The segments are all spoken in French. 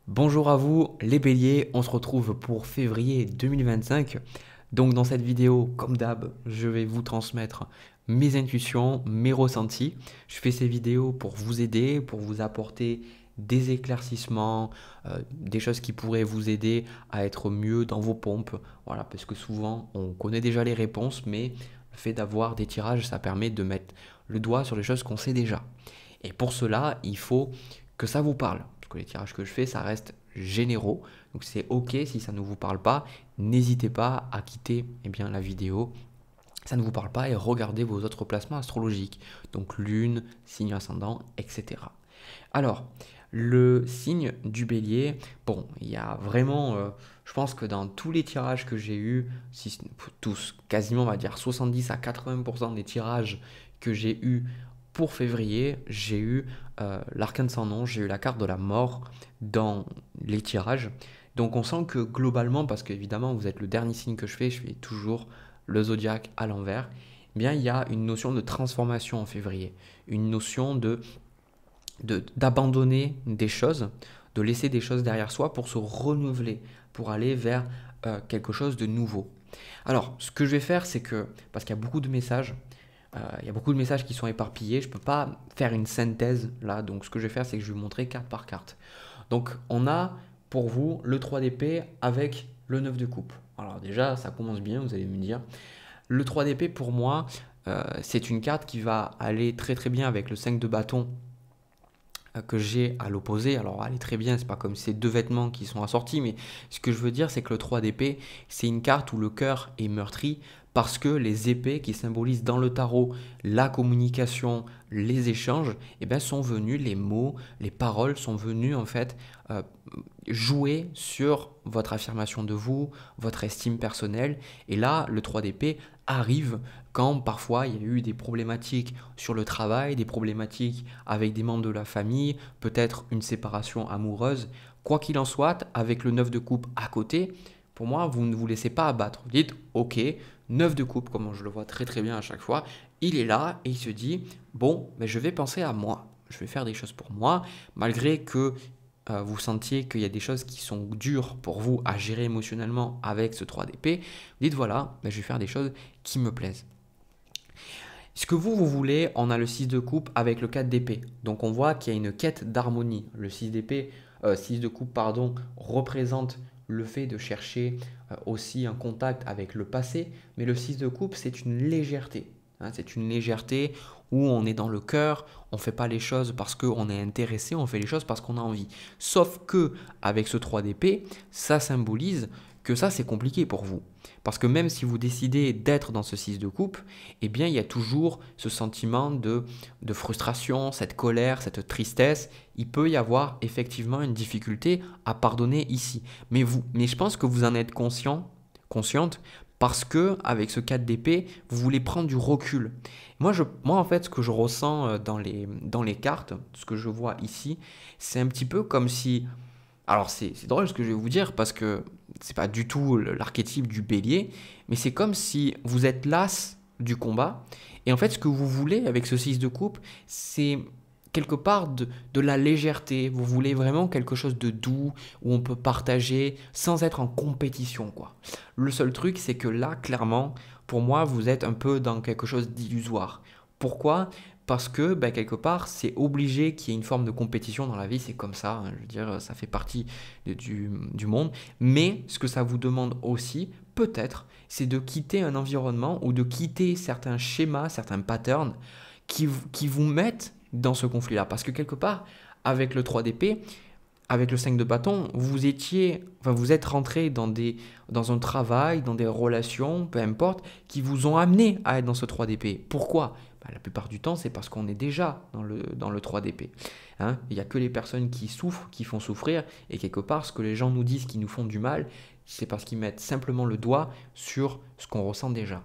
Bonjour à vous les béliers, on se retrouve pour février 2025. Donc dans cette vidéo, comme d'hab, je vais vous transmettre mes intuitions, mes ressentis. Je fais ces vidéos pour vous aider, pour vous apporter des éclaircissements, des choses qui pourraient vous aider à être mieux dans vos pompes. Voilà, parce que souvent on connaît déjà les réponses, mais le fait d'avoir des tirages, ça permet de mettre le doigt sur les choses qu'on sait déjà. Et pour cela, il faut que ça vous parle. Parce que les tirages que je fais, ça reste généraux. Donc c'est ok si ça ne vous parle pas. N'hésitez pas à quitter la vidéo. Ça ne vous parle pas et regardez vos autres placements astrologiques. Donc lune, signe ascendant, etc. Alors, le signe du bélier, bon, il y a vraiment, je pense que dans tous les tirages que j'ai eus, si, tous, quasiment on va dire 70 à 80% des tirages que j'ai eus pour février, j'ai eu l'arcane sans nom, j'ai eu la carte de la mort dans les tirages. Donc on sent que globalement, parce qu'évidemment vous êtes le dernier signe que je fais toujours le zodiaque à l'envers, eh bien il y a une notion de transformation en février, une notion d'abandonner des choses, de laisser des choses derrière soi pour se renouveler, pour aller vers quelque chose de nouveau. Alors, ce que je vais faire, c'est que, parce qu'il y a beaucoup de messages, il y a beaucoup de messages qui sont éparpillés, je ne peux pas faire une synthèse là, donc ce que je vais faire, c'est que je vais vous montrer carte par carte. Donc, on a pour vous le 3 d'épée avec le 9 de coupe. Alors déjà, ça commence bien, vous allez me dire. Le 3 d'épée, pour moi, c'est une carte qui va aller très très bien avec le 5 de bâton que j'ai à l'opposé. Alors elle est très bien, c'est pas comme ces deux vêtements qui sont assortis, mais ce que je veux dire c'est que le 3 d'épée, c'est une carte où le cœur est meurtri parce que les épées qui symbolisent dans le tarot la communication, les échanges, eh bien, sont venus, les mots, les paroles sont venus en fait euh, jouer sur votre affirmation de vous, votre estime personnelle. Et là, le 3 d'épée arrive quand parfois il y a eu des problématiques sur le travail, des problématiques avec des membres de la famille, peut-être une séparation amoureuse. Quoi qu'il en soit, avec le 9 de coupe à côté, pour moi, vous ne vous laissez pas abattre. Vous dites, ok, 9 de coupe, comme je le vois très très bien à chaque fois, il est là et il se dit, bon, mais je vais penser à moi. Je vais faire des choses pour moi, malgré que vous sentiez qu'il y a des choses qui sont dures pour vous à gérer émotionnellement avec ce 3 d'épée, vous dites voilà, je vais faire des choses qui me plaisent. Ce que vous voulez, on a le 6 de coupe avec le 4 d'épée. Donc on voit qu'il y a une quête d'harmonie. Le 6 d'épée, 6 de coupe, pardon, représente le fait de chercher aussi un contact avec le passé. Mais le 6 de coupe, c'est une légèreté. Hein, c'est une légèreté où on est dans le cœur, on ne fait pas les choses parce qu'on est intéressé, on fait les choses parce qu'on a envie. Sauf que avec ce 3 d'épée, ça symbolise que ça c'est compliqué pour vous. Parce que même si vous décidez d'être dans ce 6 de coupe, eh bien il y a toujours ce sentiment de frustration, cette colère, cette tristesse. Il peut y avoir effectivement une difficulté à pardonner ici. Mais je pense que vous en êtes consciente, parce que avec ce 4 d'épée, vous voulez prendre du recul. Moi en fait, ce que je ressens dans les cartes, ce que je vois ici, c'est un petit peu comme si... Alors c'est drôle ce que je vais vous dire parce que c'est pas du tout l'archétype du bélier, mais c'est comme si vous êtes las du combat. Et en fait, ce que vous voulez avec ce 6 de coupe, c'est quelque part de la légèreté. Vous voulez vraiment quelque chose de doux où on peut partager sans être en compétition, quoi. Le seul truc, c'est que là, clairement, pour moi, vous êtes un peu dans quelque chose d'illusoire. Pourquoi? Parce que quelque part, c'est obligé qu'il y ait une forme de compétition dans la vie, c'est comme ça, hein, je veux dire, ça fait partie du monde. Mais ce que ça vous demande aussi, peut-être, c'est de quitter un environnement ou de quitter certains schémas, certains patterns qui vous mettent dans ce conflit-là. Parce que quelque part, avec le 3 d'épée, avec le 5 de bâton, vous êtes rentré dans un travail, dans des relations, peu importe, qui vous ont amené à être dans ce 3 d'épée. Pourquoi? La plupart du temps, c'est parce qu'on est déjà dans le 3 d'épée. Hein, il n'y a que les personnes qui souffrent, qui font souffrir, et quelque part, ce que les gens nous disent qui nous font du mal, c'est parce qu'ils mettent simplement le doigt sur ce qu'on ressent déjà.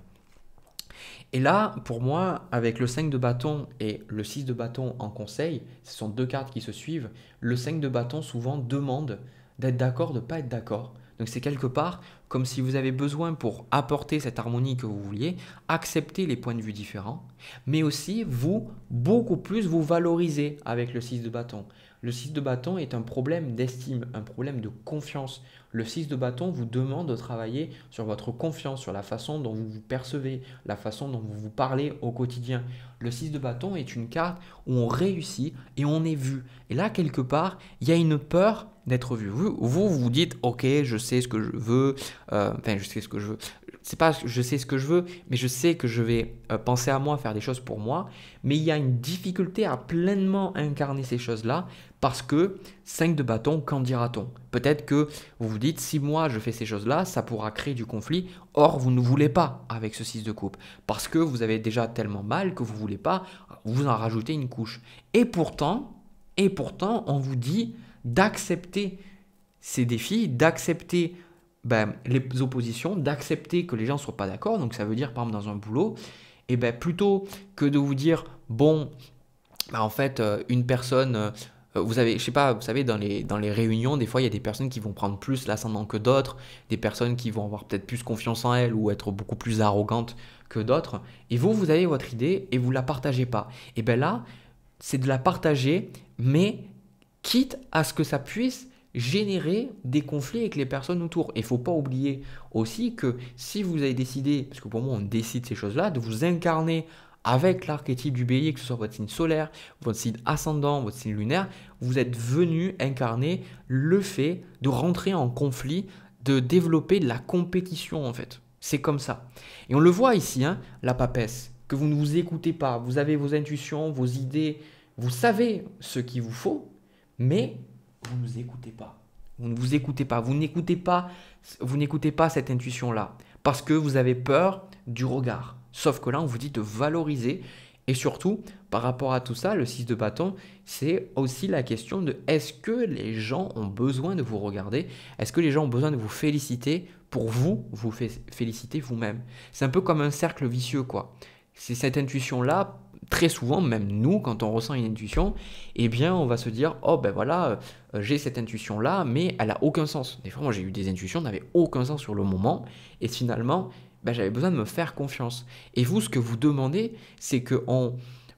Et là, pour moi, avec le 5 de bâton et le 6 de bâton en conseil, ce sont deux cartes qui se suivent. Le 5 de bâton souvent demande d'être d'accord, de ne pas être d'accord. Donc c'est quelque part comme si vous avez besoin pour apporter cette harmonie que vous vouliez, accepter les points de vue différents, mais aussi vous, beaucoup plus vous valoriser avec le 6 de bâton. Le 6 de bâton est un problème d'estime, un problème de confiance. Le 6 de bâton vous demande de travailler sur votre confiance, sur la façon dont vous vous percevez, la façon dont vous vous parlez au quotidien. Le 6 de bâton est une carte où on réussit et on est vu. Et là, quelque part, il y a une peur d'être vu. Vous dites, ok, je sais ce que je veux, je sais ce que je veux. C'est pas je sais ce que je veux, mais je sais que je vais penser à moi, faire des choses pour moi. Mais il y a une difficulté à pleinement incarner ces choses-là parce que 5 de bâton, qu'en dira-t-on? Peut-être que vous vous dites, si moi je fais ces choses-là, ça pourra créer du conflit. Or, vous ne voulez pas avec ce 6 de coupe parce que vous avez déjà tellement mal que vous ne voulez pas vous en rajouter une couche. Et pourtant, on vous dit d'accepter ces défis, d'accepter les oppositions, d'accepter que les gens ne soient pas d'accord. Donc ça veut dire, par exemple, dans un boulot, et plutôt que de vous dire, bon, en fait, une personne, vous avez, je sais pas, vous savez, dans les réunions, des fois, il y a des personnes qui vont prendre plus l'ascendant que d'autres, des personnes qui vont avoir peut-être plus confiance en elles ou être beaucoup plus arrogantes que d'autres. Et vous avez votre idée et vous ne la partagez pas. Et bien là, c'est de la partager, mais quitte à ce que ça puisse générer des conflits avec les personnes autour. Et il ne faut pas oublier aussi que si vous avez décidé, parce que pour moi on décide ces choses-là, de vous incarner avec l'archétype du bélier, que ce soit votre signe solaire, votre signe ascendant, votre signe lunaire, vous êtes venu incarner le fait de rentrer en conflit, de développer de la compétition en fait. C'est comme ça. Et on le voit ici, hein, la papesse, que vous ne vous écoutez pas, vous avez vos intuitions, vos idées, vous savez ce qu'il vous faut, mais vous ne vous écoutez pas. Vous ne vous écoutez pas. Vous n'écoutez pas cette intuition-là parce que vous avez peur du regard. Sauf que là, on vous dit de valoriser. Et surtout, par rapport à tout ça, le 6 de bâton, c'est aussi la question de est-ce que les gens ont besoin de vous regarder? Est-ce que les gens ont besoin de vous féliciter pour vous féliciter vous-même? C'est un peu comme un cercle vicieux, quoi. C'est cette intuition-là. Très souvent, même nous, quand on ressent une intuition, eh bien, on va se dire, oh ben voilà, j'ai cette intuition-là, mais elle n'a aucun sens. Des fois, moi, j'ai eu des intuitions qui n'avaient aucun sens sur le moment, et finalement, j'avais besoin de me faire confiance. Et vous, ce que vous demandez, c'est qu'on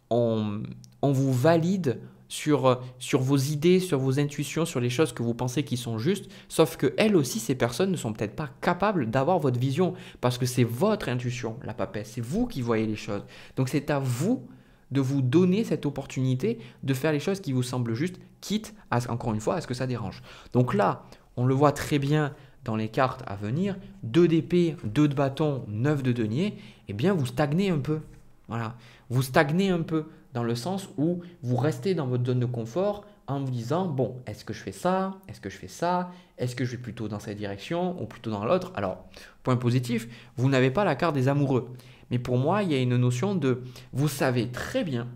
vous valide sur vos idées, sur vos intuitions, sur les choses que vous pensez qui sont justes, sauf que elles aussi, ces personnes ne sont peut-être pas capables d'avoir votre vision, parce que c'est votre intuition, la papesse, c'est vous qui voyez les choses. Donc c'est à vous de vous donner cette opportunité de faire les choses qui vous semblent justes, quitte, encore une fois, à ce que ça dérange. Donc là, on le voit très bien dans les cartes à venir, 2 d'épée, 2 de bâton, 9 de denier, eh bien vous stagnez un peu. Voilà. Vous stagnez un peu dans le sens où vous restez dans votre zone de confort en vous disant, bon, est-ce que je fais ça? Est-ce que je fais ça? Est-ce que je vais plutôt dans cette direction ou plutôt dans l'autre? Alors, point positif, vous n'avez pas la carte des amoureux. Mais pour moi, il y a une notion de, vous savez très bien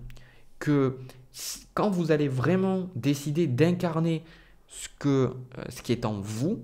que quand vous allez vraiment décider d'incarner ce qui est en vous,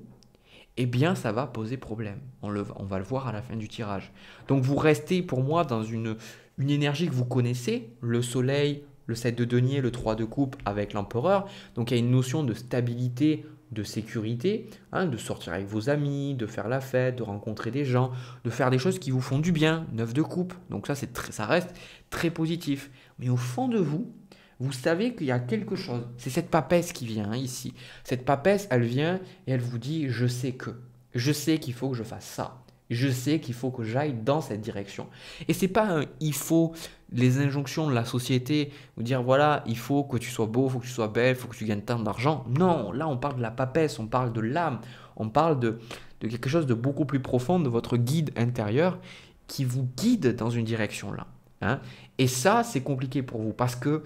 eh bien, ça va poser problème. On va le voir à la fin du tirage. Donc, vous restez pour moi dans une énergie que vous connaissez, le soleil, le 7 de denier, le 3 de coupe avec l'empereur. Donc, il y a une notion de stabilité, de sécurité, hein, de sortir avec vos amis, de faire la fête, de rencontrer des gens, de faire des choses qui vous font du bien, 9 de coupe. Donc ça reste très positif. Mais au fond de vous, vous savez qu'il y a quelque chose. C'est cette papesse qui vient ici. Cette papesse, elle vient et elle vous dit, je sais qu'il faut que je fasse ça. Je sais qu'il faut que j'aille dans cette direction. Et c'est pas un il faut, les injonctions de la société, vous dire voilà, il faut que tu sois beau, il faut que tu sois belle, il faut que tu gagnes tant d'argent. Non, là on parle de la papesse, on parle de l'âme, on parle de quelque chose de beaucoup plus profond, de votre guide intérieur qui vous guide dans une direction là. Hein. Et ça, c'est compliqué pour vous parce que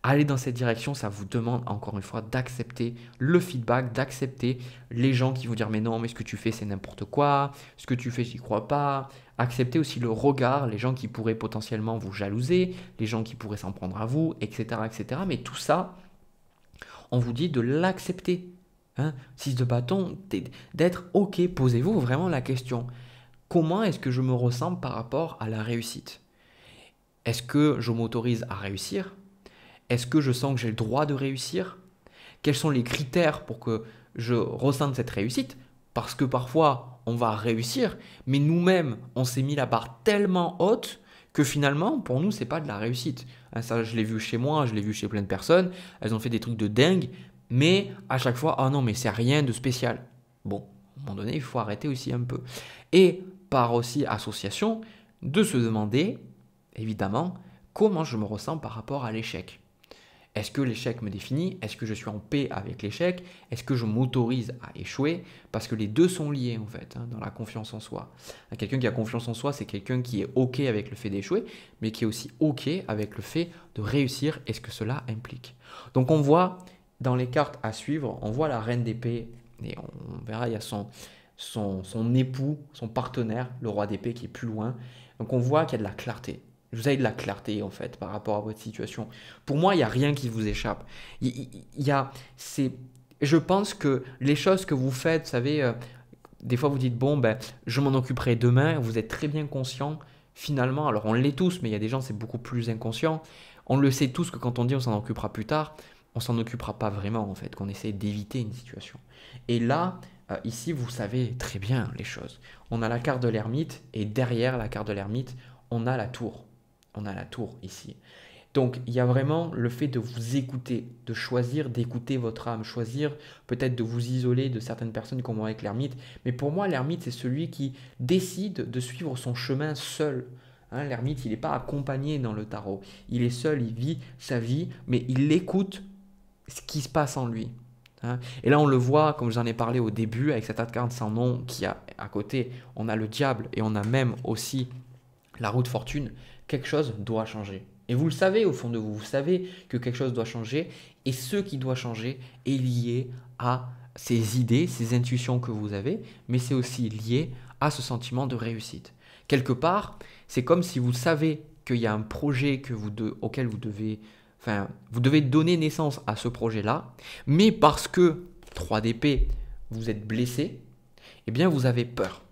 aller dans cette direction, ça vous demande encore une fois d'accepter le feedback, d'accepter les gens qui vont dire mais non, mais ce que tu fais c'est n'importe quoi, ce que tu fais j'y crois pas. Accepter aussi le regard, les gens qui pourraient potentiellement vous jalouser, les gens qui pourraient s'en prendre à vous, etc. etc. Mais tout ça, on vous dit de l'accepter. Hein. 6 de bâton, d'être ok, posez-vous vraiment la question. Comment est-ce que je me ressens par rapport à la réussite? Est-ce que je m'autorise à réussir? Est-ce que je sens que j'ai le droit de réussir? Quels sont les critères pour que je ressente cette réussite? Parce que parfois, on va réussir, mais nous-mêmes, on s'est mis la barre tellement haute que finalement, pour nous, c'est pas de la réussite. Hein, ça, je l'ai vu chez moi, je l'ai vu chez plein de personnes. Elles ont fait des trucs de dingue, mais à chaque fois, ah non, mais c'est rien de spécial. Bon, à un moment donné, il faut arrêter aussi un peu. Et par aussi association, de se demander, évidemment, comment je me ressens par rapport à l'échec. Est-ce que l'échec me définit? Est-ce que je suis en paix avec l'échec? Est-ce que je m'autorise à échouer? Parce que les deux sont liés en fait, hein, dans la confiance en soi. Quelqu'un qui a confiance en soi, c'est quelqu'un qui est OK avec le fait d'échouer, mais qui est aussi OK avec le fait de réussir et ce que cela implique. Donc on voit dans les cartes à suivre, on voit la reine d'épée, et on verra, il y a son époux, son partenaire, le roi d'épée qui est plus loin. Donc on voit qu'il y a de la clarté. Vous avez de la clarté en fait par rapport à votre situation. Pour moi, il n'y a rien qui vous échappe. Je pense que les choses que vous faites, vous savez, des fois vous dites bon, ben, je m'en occuperai demain. Vous êtes très bien conscient finalement. Alors on l'est tous, mais il y a des gens c'est beaucoup plus inconscient. On le sait tous que quand on dit on s'en occupera plus tard, on s'en occupera pas vraiment en fait, qu'on essaie d'éviter une situation. Et là, ici, vous savez très bien les choses. On a la carte de l'ermite et derrière la carte de l'ermite, on a la tour. On a la tour ici. Donc, il y a vraiment le fait de vous écouter, de choisir d'écouter votre âme, choisir peut-être de vous isoler de certaines personnes comme avec l'ermite. Mais pour moi, l'ermite, c'est celui qui décide de suivre son chemin seul. Hein, l'ermite, il n'est pas accompagné dans le tarot. Il est seul, il vit sa vie, mais il écoute ce qui se passe en lui. Hein. Et là, on le voit, comme j'en ai parlé au début, avec cette carte sans nom qui a à côté, on a le diable et on a même aussi la roue de fortune. Quelque chose doit changer. Et vous le savez au fond de vous, vous savez que quelque chose doit changer et ce qui doit changer est lié à ces idées, ces intuitions que vous avez, mais c'est aussi lié à ce sentiment de réussite. Quelque part, c'est comme si vous savez qu'il y a un projet auquel vous devez donner naissance à ce projet-là, mais parce que 3 d'épée, vous êtes blessé, eh bien vous avez peur.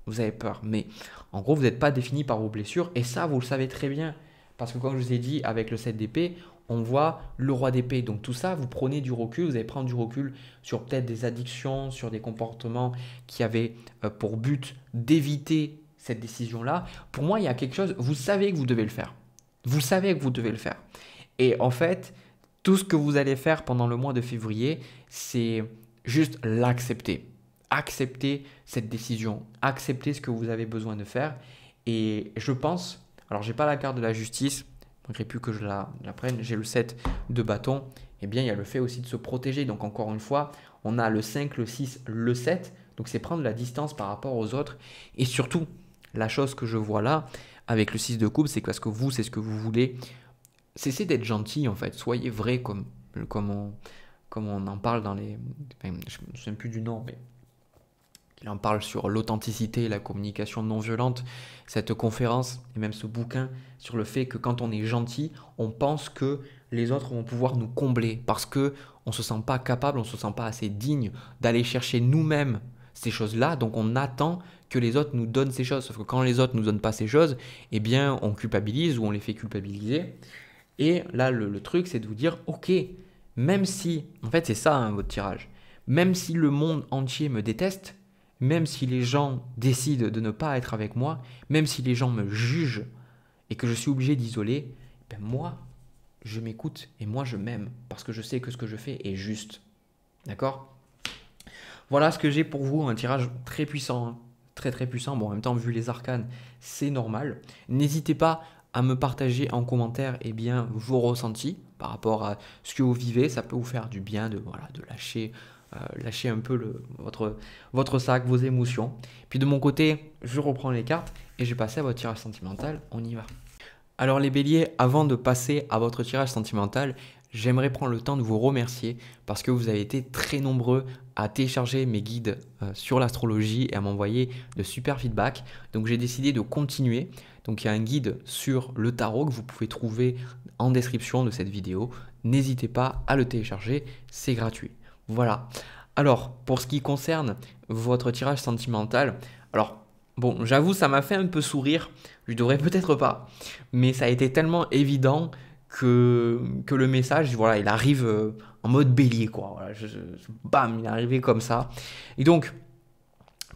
Vous avez peur, mais en gros, vous n'êtes pas défini par vos blessures et ça, vous le savez très bien. Parce que comme je vous ai dit, avec le 7 d'épée, on voit le roi d'épée. Donc tout ça, vous prenez du recul, vous allez prendre du recul sur peut-être des addictions, sur des comportements qui avaient pour but d'éviter cette décision-là. Pour moi, il y a quelque chose, vous savez que vous devez le faire. Vous savez que vous devez le faire. Et en fait, tout ce que vous allez faire pendant le mois de février, c'est juste l'accepter. Accepter cette décision, accepter ce que vous avez besoin de faire. Et je pense, alors j'ai pas la carte de la justice, malgré plus que je la prenne, j'ai le 7 de bâton, eh bien il y a le fait aussi de se protéger. Donc encore une fois, on a le 5, le 6, le 7, donc c'est prendre la distance par rapport aux autres. Et surtout, la chose que je vois là, avec le 6 de coupe, c'est parce que vous, c'est ce que vous voulez. Cessez d'être gentil en fait, soyez vrai comme on en parle dans les... Enfin, je ne me souviens plus du nom, mais... Il en parle sur l'authenticité et la communication non violente, cette conférence et même ce bouquin sur le fait que quand on est gentil, on pense que les autres vont pouvoir nous combler parce qu'on ne se sent pas capable, on ne se sent pas assez digne d'aller chercher nous-mêmes ces choses-là. Donc on attend que les autres nous donnent ces choses. Sauf que quand les autres ne nous donnent pas ces choses, eh bien on culpabilise ou on les fait culpabiliser. Et là, le truc, c'est de vous dire, ok, même si, en fait c'est ça hein, votre tirage, même si le monde entier me déteste, même si les gens décident de ne pas être avec moi, même si les gens me jugent et que je suis obligé d'isoler, ben moi, je m'écoute et moi, je m'aime parce que je sais que ce que je fais est juste. D'accord? Voilà ce que j'ai pour vous, un tirage très puissant, hein. Très très puissant. Bon, en même temps, vu les arcanes, c'est normal. N'hésitez pas à me partager en commentaire vos ressentis par rapport à ce que vous vivez. Ça peut vous faire du bien de lâcher un peu votre sac, vos émotions. Puis de mon côté, je reprends les cartes et je vais passer à votre tirage sentimental. On y va. Alors les béliers, avant de passer à votre tirage sentimental, j'aimerais prendre le temps de vous remercier parce que vous avez été très nombreux à télécharger mes guides sur l'astrologie et à m'envoyer de super feedback. Donc j'ai décidé de continuer. Donc il y a un guide sur le tarot que vous pouvez trouver en description de cette vidéo. N'hésitez pas à le télécharger, c'est gratuit. Voilà. Alors, pour ce qui concerne votre tirage sentimental, alors, bon, j'avoue, ça m'a fait un peu sourire. Je devrais peut-être pas. Mais ça a été tellement évident que le message, voilà, il arrive en mode bélier, quoi. Voilà, bam, il est arrivé comme ça. Et donc,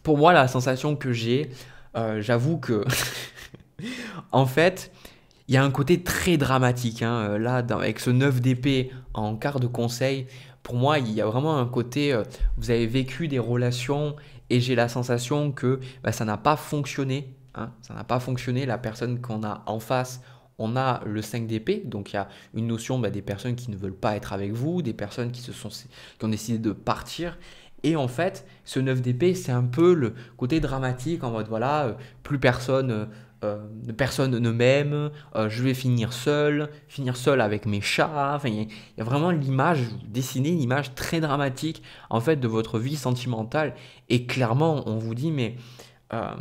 pour moi, la sensation que j'ai, j'avoue que, en fait, Il y a un côté très dramatique, hein, là, avec ce 9 d'épée en quart de conseil. Pour moi, il y a vraiment un côté, vous avez vécu des relations et j'ai la sensation que bah, ça n'a pas fonctionné, hein, ça n'a pas fonctionné. La personne qu'on a en face, on a le 5 d'épée, donc il y a une notion bah, des personnes qui ne veulent pas être avec vous, des personnes qui ont décidé de partir. Et en fait, ce 9 d'épée, c'est un peu le côté dramatique en mode voilà, personne ne m'aime, je vais finir seul avec mes chats. Enfin, il y a vraiment l'image, dessiner une image très dramatique en fait de votre vie sentimentale. Et clairement, on vous dit, mais euh,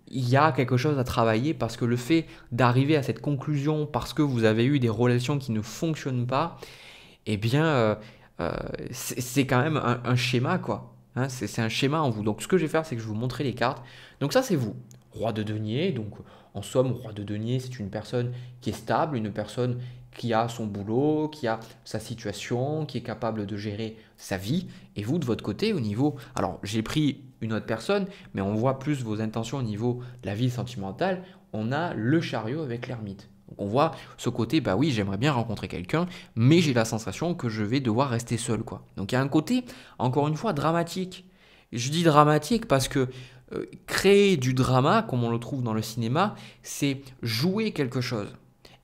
il y a quelque chose à travailler parce que le fait d'arriver à cette conclusion parce que vous avez eu des relations qui ne fonctionnent pas, eh bien, euh, c'est quand même un schéma, quoi. Hein, c'est un schéma en vous. Donc, ce que je vais faire, c'est que je vais vous montrer les cartes. Donc, ça, c'est vous. Roi de denier. Donc, en somme, roi de denier, c'est une personne qui est stable, une personne qui a son boulot, qui a sa situation, qui est capable de gérer sa vie. Et vous, de votre côté, au niveau... Alors, j'ai pris une autre personne, mais on voit plus vos intentions au niveau de la vie sentimentale. On a le chariot avec l'ermite. Donc on voit ce côté, bah oui, j'aimerais bien rencontrer quelqu'un, mais j'ai la sensation que je vais devoir rester seul, quoi. Donc il y a un côté, encore une fois, dramatique. Je dis dramatique parce que créer du drama, comme on le trouve dans le cinéma, c'est jouer quelque chose.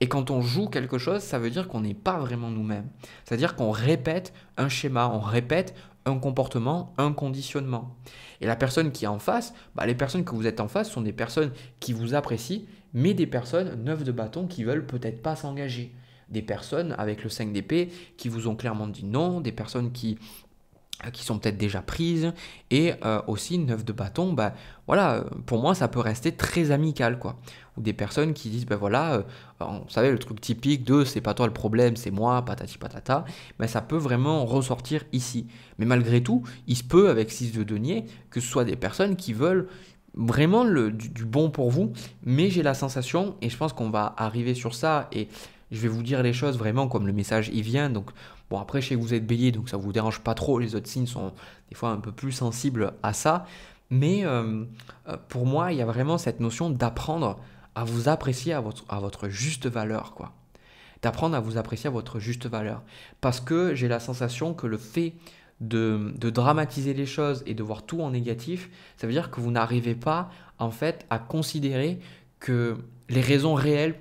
Et quand on joue quelque chose, ça veut dire qu'on n'est pas vraiment nous-mêmes. C'est-à-dire qu'on répète un schéma, on répète un comportement, un conditionnement. Et la personne qui est en face, bah, les personnes que vous êtes en face sont des personnes qui vous apprécient, mais des personnes 9 de bâton qui veulent peut-être pas s'engager. Des personnes avec le 5 d'épée qui vous ont clairement dit non, des personnes qui sont peut-être déjà prises, et aussi 9 de bâton, bah, voilà, pour moi ça peut rester très amical, quoi. Ou des personnes qui disent, ben voilà, vous savez le truc typique de c'est pas toi le problème, c'est moi, patati patata, ben ça peut vraiment ressortir ici. Mais malgré tout, il se peut avec 6 de denier que ce soit des personnes qui veulent vraiment du bon pour vous, mais j'ai la sensation, et je pense qu'on va arriver sur ça, et je vais vous dire les choses vraiment comme le message y vient, donc bon, après, je sais que vous êtes bélier, donc ça ne vous dérange pas trop. Les autres signes sont des fois un peu plus sensibles à ça. Mais pour moi, il y a vraiment cette notion d'apprendre à vous apprécier à votre juste valeur, quoi. D'apprendre à vous apprécier à votre juste valeur. Parce que j'ai la sensation que le fait de dramatiser les choses et de voir tout en négatif, ça veut dire que vous n'arrivez pas, en fait, à considérer que les raisons réelles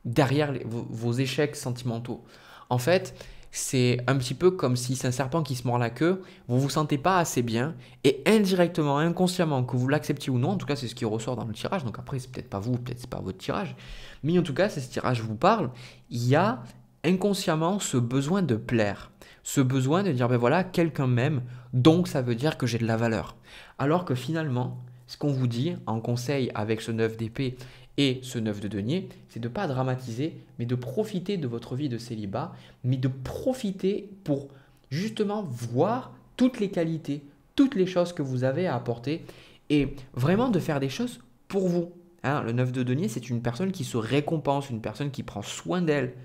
derrière vos échecs sentimentaux. En fait, c'est un petit peu comme si c'est un serpent qui se mord la queue, vous ne vous sentez pas assez bien, et indirectement, inconsciemment, que vous l'acceptiez ou non, en tout cas c'est ce qui ressort dans le tirage, donc après c'est peut-être pas vous, peut-être c'est pas votre tirage, mais en tout cas, si ce tirage vous parle, il y a inconsciemment ce besoin de plaire, ce besoin de dire, ben voilà, quelqu'un m'aime, donc ça veut dire que j'ai de la valeur. Alors que finalement, ce qu'on vous dit en conseil avec ce 9 d'épée et ce 9 de denier, c'est de ne pas dramatiser, mais de profiter de votre vie de célibat, mais de profiter pour justement voir toutes les qualités, toutes les choses que vous avez à apporter et vraiment de faire des choses pour vous. Hein, le 9 de denier, c'est une personne qui se récompense, une personne qui prend soin d'elle.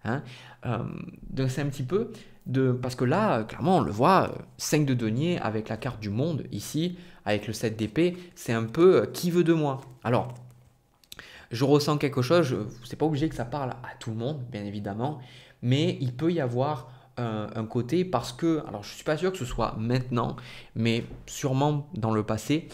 Hein. Donc c'est un petit peu de... Parce que là, clairement, on le voit, 5 de denier avec la carte du monde ici, avec le 7 d'épée, c'est un peu qui veut de moi. Alors, je ressens quelque chose, c'est pas obligé que ça parle à tout le monde, bien évidemment, mais il peut y avoir un côté parce que, alors je suis pas sûr que ce soit maintenant, mais sûrement dans le passé,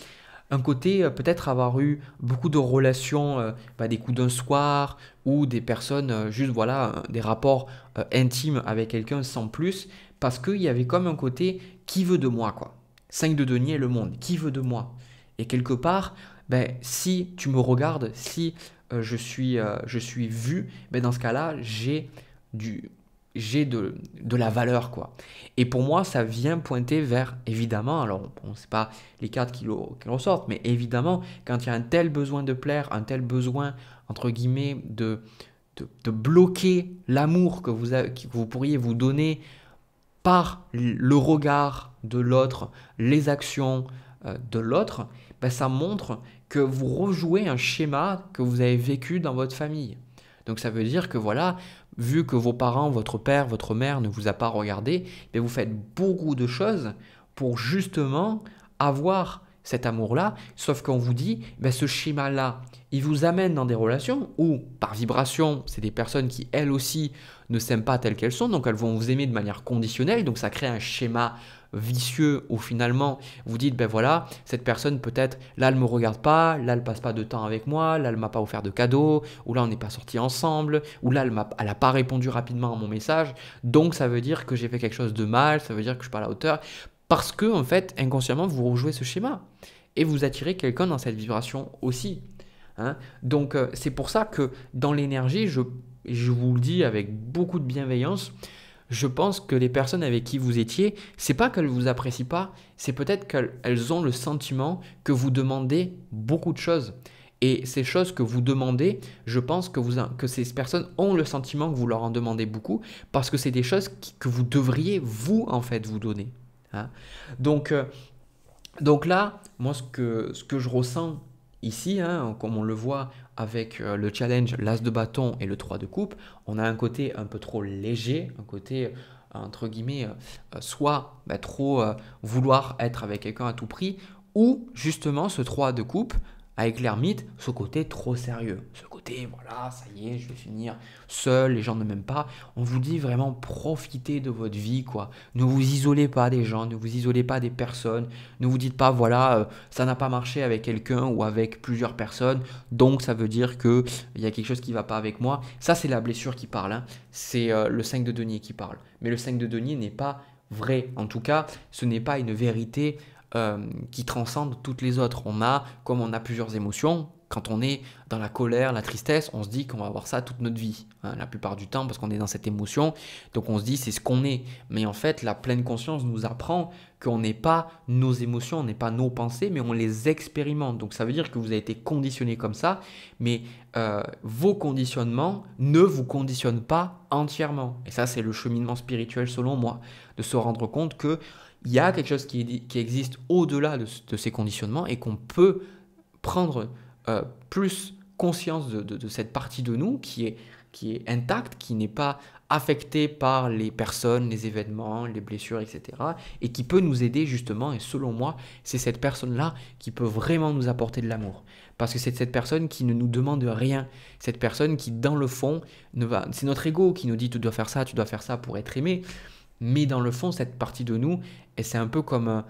un côté peut-être avoir eu beaucoup de relations, des coups d'un soir ou des personnes, juste voilà, des rapports intimes avec quelqu'un sans plus, parce qu'il y avait comme un côté qui veut de moi, quoi. 5 de denier, le monde, qui veut de moi? Et quelque part, ben, si tu me regardes, si je suis vu, ben, dans ce cas-là, du, j'ai de la valeur, quoi. Et pour moi, ça vient pointer vers, évidemment, alors bon, c'est pas les cartes qui ressortent, mais évidemment, quand il y a un tel besoin de plaire, un tel besoin, entre guillemets, de bloquer l'amour que vous pourriez vous donner par le regard de l'autre, les actions de l'autre, ben ça montre que vous rejouez un schéma que vous avez vécu dans votre famille. Donc ça veut dire que voilà, vu que vos parents, votre père, votre mère ne vous a pas regardé, ben vous faites beaucoup de choses pour justement avoir cet amour-là, sauf qu'on vous dit, ben, ce schéma-là, il vous amène dans des relations où, par vibration, c'est des personnes qui, elles aussi, ne s'aiment pas telles qu'elles sont, donc elles vont vous aimer de manière conditionnelle, donc ça crée un schéma vicieux où finalement vous dites, ben voilà, cette personne peut-être, là elle ne me regarde pas, là elle passe pas de temps avec moi, là elle m'a pas offert de cadeau, ou là on n'est pas sortis ensemble, ou là elle a pas répondu rapidement à mon message, donc ça veut dire que j'ai fait quelque chose de mal, ça veut dire que je suis pas à la hauteur, parce que en fait, inconsciemment, vous rejouez ce schéma et vous attirez quelqu'un dans cette vibration aussi. Hein. Donc c'est pour ça que dans l'énergie, je vous le dis avec beaucoup de bienveillance, je pense que les personnes avec qui vous étiez, c'est pas qu'elles vous apprécient pas, c'est peut-être qu'elles ont le sentiment que vous demandez beaucoup de choses. Et ces choses que vous demandez, je pense que ces personnes ont le sentiment que vous leur en demandez beaucoup parce que c'est des choses que vous devriez vous en fait vous donner. Hein. Donc, donc là, moi ce que je ressens ici, hein, comme on le voit avec le challenge l'As de bâton et le 3 de coupe, on a un côté un peu trop léger, un côté entre guillemets soit trop vouloir être avec quelqu'un à tout prix, ou justement ce 3 de coupe avec l'ermite, ce côté trop sérieux, ce côté voilà, ça y est, je vais finir seul, les gens ne m'aiment pas. On vous dit vraiment profitez de votre vie, quoi. Ne vous isolez pas des gens, ne vous isolez pas des personnes, ne vous dites pas voilà, ça n'a pas marché avec quelqu'un ou avec plusieurs personnes, donc ça veut dire que il y a quelque chose qui ne va pas avec moi. Ça c'est la blessure qui parle, hein. C'est le 5 de denier qui parle. Mais le 5 de denier n'est pas vrai. En tout cas, ce n'est pas une vérité qui transcende toutes les autres. Comme on a plusieurs émotions, quand on est dans la colère, la tristesse, on se dit qu'on va avoir ça toute notre vie, hein, la plupart du temps, parce qu'on est dans cette émotion. Donc on se dit c'est ce qu'on est. Mais en fait, la pleine conscience nous apprend qu'on n'est pas nos émotions, on n'est pas nos pensées, mais on les expérimente. Donc ça veut dire que vous avez été conditionné comme ça, mais vos conditionnements ne vous conditionnent pas entièrement. Et ça, c'est le cheminement spirituel selon moi, de se rendre compte que il y a quelque chose qui existe au-delà de ces conditionnements et qu'on peut prendre plus conscience de cette partie de nous qui est intacte, qui n'est pas affectée par les personnes, les événements, les blessures, etc. et qui peut nous aider justement, et selon moi, c'est cette personne-là qui peut vraiment nous apporter de l'amour. Parce que c'est cette personne qui ne nous demande rien, cette personne qui, dans le fond, c'est notre ego qui nous dit tu dois faire ça pour être aimé. Mais dans le fond, cette partie de nous, et c'est un peu comme,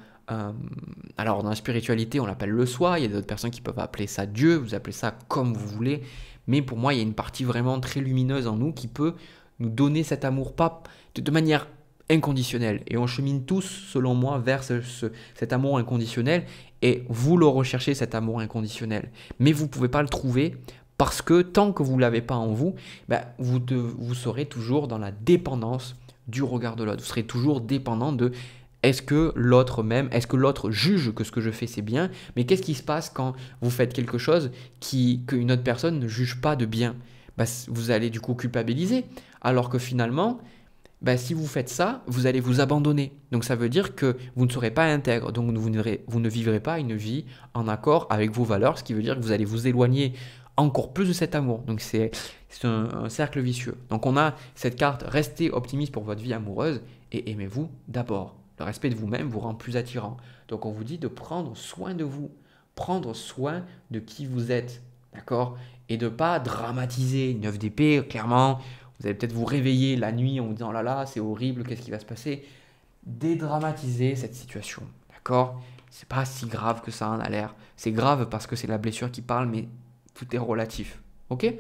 alors dans la spiritualité, on l'appelle le soi, il y a d'autres personnes qui peuvent appeler ça Dieu, vous appelez ça comme vous voulez, mais pour moi, il y a une partie vraiment très lumineuse en nous qui peut nous donner cet amour pas de manière inconditionnelle. Et on chemine tous, selon moi, vers cet amour inconditionnel, et vous le recherchez, cet amour inconditionnel. Mais vous ne pouvez pas le trouver parce que tant que vous ne l'avez pas en vous, vous serez toujours dans la dépendance du regard de l'autre. Vous serez toujours dépendant de est-ce que l'autre m'aime, est-ce que l'autre juge que ce que je fais c'est bien, mais qu'est-ce qui se passe quand vous faites quelque chose qu'une autre personne ne juge pas de bien? Vous allez du coup culpabiliser, alors que finalement, si vous faites ça, vous allez vous abandonner. Donc ça veut dire que vous ne serez pas intègre, donc vous ne vivrez pas une vie en accord avec vos valeurs, ce qui veut dire que vous allez vous éloigner encore plus de cet amour. Donc c'est un cercle vicieux. Donc on a cette carte, restez optimiste pour votre vie amoureuse et aimez-vous d'abord. Le respect de vous-même vous rend plus attirant. Donc on vous dit de prendre soin de vous, prendre soin de qui vous êtes, d'accord? Et de ne pas dramatiser. 9 d'épée, clairement, vous allez peut-être vous réveiller la nuit en vous disant « Oh là là, c'est horrible, qu'est-ce qui va se passer ?» Dédramatiser cette situation, d'accord? C'est pas si grave que ça en a l'air. C'est grave parce que c'est la blessure qui parle, mais tout est relatif. Ok?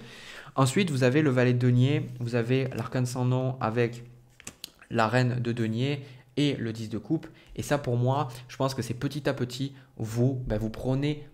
Ensuite, vous avez le valet de denier, vous avez l'arcane sans nom avec la reine de denier et le 10 de coupe. Et ça, pour moi, je pense que c'est petit à petit, vous prenez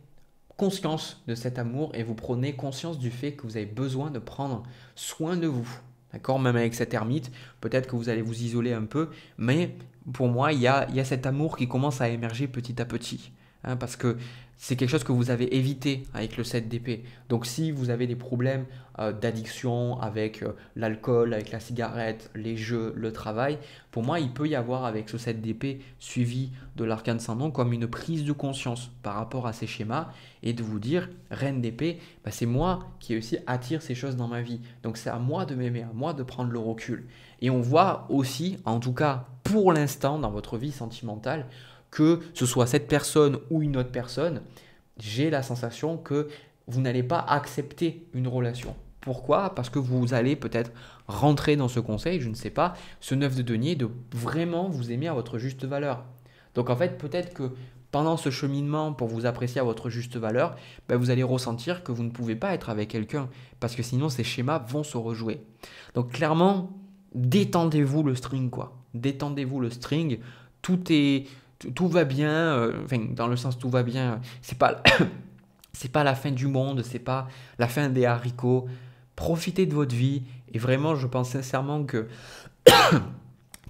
conscience de cet amour et vous prenez conscience du fait que vous avez besoin de prendre soin de vous. D'accord? Même avec cette ermite, peut-être que vous allez vous isoler un peu, mais pour moi, il y a cet amour qui commence à émerger petit à petit. Hein, parce que c'est quelque chose que vous avez évité avec le 7 d'épée. Donc si vous avez des problèmes d'addiction avec l'alcool, avec la cigarette, les jeux, le travail, pour moi il peut y avoir avec ce 7 d'épée suivi de l'arcane sans nom comme une prise de conscience par rapport à ces schémas et de vous dire, reine d'épée, c'est moi qui aussi attire ces choses dans ma vie. Donc c'est à moi de m'aimer, à moi de prendre le recul. Et on voit aussi, en tout cas pour l'instant dans votre vie sentimentale, que ce soit cette personne ou une autre personne, j'ai la sensation que vous n'allez pas accepter une relation. Pourquoi? Parce que vous allez peut-être rentrer dans ce conseil, je ne sais pas, ce 9 de denier, de vraiment vous aimer à votre juste valeur. Donc en fait, peut-être que pendant ce cheminement pour vous apprécier à votre juste valeur, ben, vous allez ressentir que vous ne pouvez pas être avec quelqu'un parce que sinon ces schémas vont se rejouer. Donc clairement, détendez-vous le string quoi. Détendez-vous le string, tout va bien, enfin, dans le sens tout va bien, c'est pas la fin du monde, c'est pas la fin des haricots. Profitez de votre vie et vraiment, je pense sincèrement que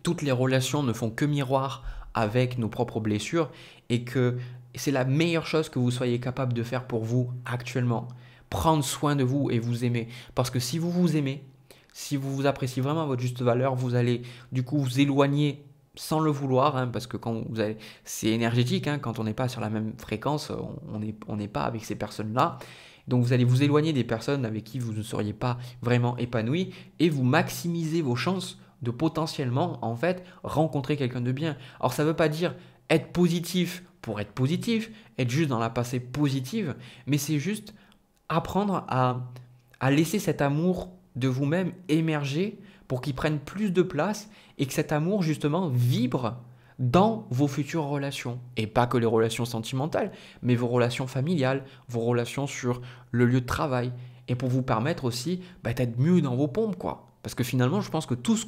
toutes les relations ne font que miroir avec nos propres blessures et que c'est la meilleure chose que vous soyez capable de faire pour vous actuellement. Prendre soin de vous et vous aimer. Parce que si vous vous aimez, si vous vous appréciez vraiment à votre juste valeur, vous allez du coup vous éloigner sans le vouloir, hein, parce que c'est énergétique, hein, quand on n'est pas sur la même fréquence, on n'est pas avec ces personnes-là. Donc vous allez vous éloigner des personnes avec qui vous ne seriez pas vraiment épanoui et vous maximisez vos chances de potentiellement en fait rencontrer quelqu'un de bien. Alors ça ne veut pas dire être positif pour être positif, être juste dans la pensée positive, mais c'est juste apprendre à laisser cet amour de vous-même émerger pour qu'il prenne plus de place et que cet amour justement vibre dans vos futures relations. Et pas que les relations sentimentales, mais vos relations familiales, vos relations sur le lieu de travail. Et pour vous permettre aussi d'être mieux dans vos pompes, quoi. Parce que finalement, je pense que tout ce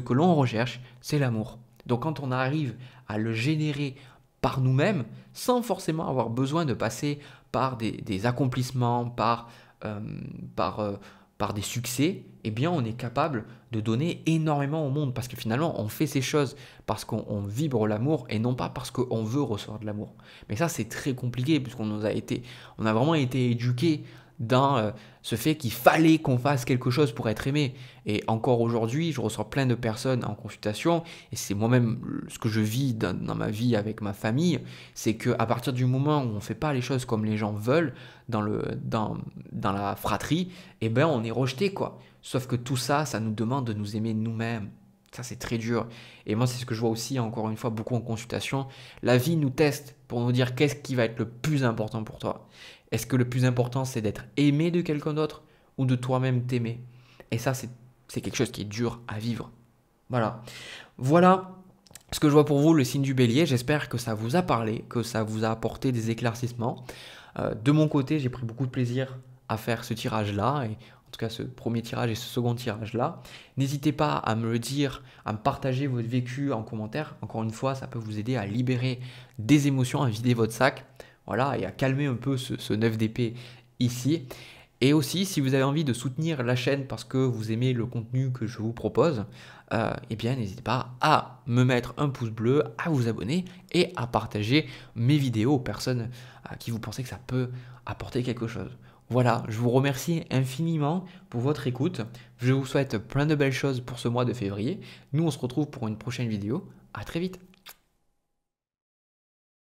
que l'on recherche, c'est l'amour. Donc quand on arrive à le générer par nous-mêmes, sans forcément avoir besoin de passer par des accomplissements, par des succès, eh bien on est capable de donner énormément au monde parce que finalement on fait ces choses parce qu'on vibre l'amour et non pas parce qu'on veut recevoir de l'amour. Mais ça c'est très compliqué puisqu'on on a vraiment été éduqués dans ce fait qu'il fallait qu'on fasse quelque chose pour être aimé. Et encore aujourd'hui, je reçois plein de personnes en consultation, et c'est moi-même ce que je vis dans ma vie avec ma famille, c'est qu'à partir du moment où on ne fait pas les choses comme les gens veulent dans la fratrie, eh ben on est rejeté quoi. Sauf que tout ça, ça nous demande de nous aimer nous-mêmes. Ça, c'est très dur. Et moi, c'est ce que je vois aussi, encore une fois, beaucoup en consultation. La vie nous teste pour nous dire qu'est-ce qui va être le plus important pour toi. Est-ce que le plus important, c'est d'être aimé de quelqu'un d'autre ou de toi-même t'aimer? Et ça, c'est quelque chose qui est dur à vivre. Voilà. Voilà ce que je vois pour vous, le signe du bélier. J'espère que ça vous a parlé, que ça vous a apporté des éclaircissements. De mon côté, j'ai pris beaucoup de plaisir à faire ce tirage-là. Et en tout cas ce premier tirage et ce second tirage-là. N'hésitez pas à me le dire, à me partager votre vécu en commentaire. Encore une fois, ça peut vous aider à libérer des émotions, à vider votre sac, voilà, et à calmer un peu ce 9 d'épée ici. Et aussi, si vous avez envie de soutenir la chaîne parce que vous aimez le contenu que je vous propose, eh bien, n'hésitez pas à me mettre un pouce bleu, à vous abonner et à partager mes vidéos aux personnes à qui vous pensez que ça peut apporter quelque chose. Voilà, je vous remercie infiniment pour votre écoute. Je vous souhaite plein de belles choses pour ce mois de février. Nous, on se retrouve pour une prochaine vidéo. À très vite.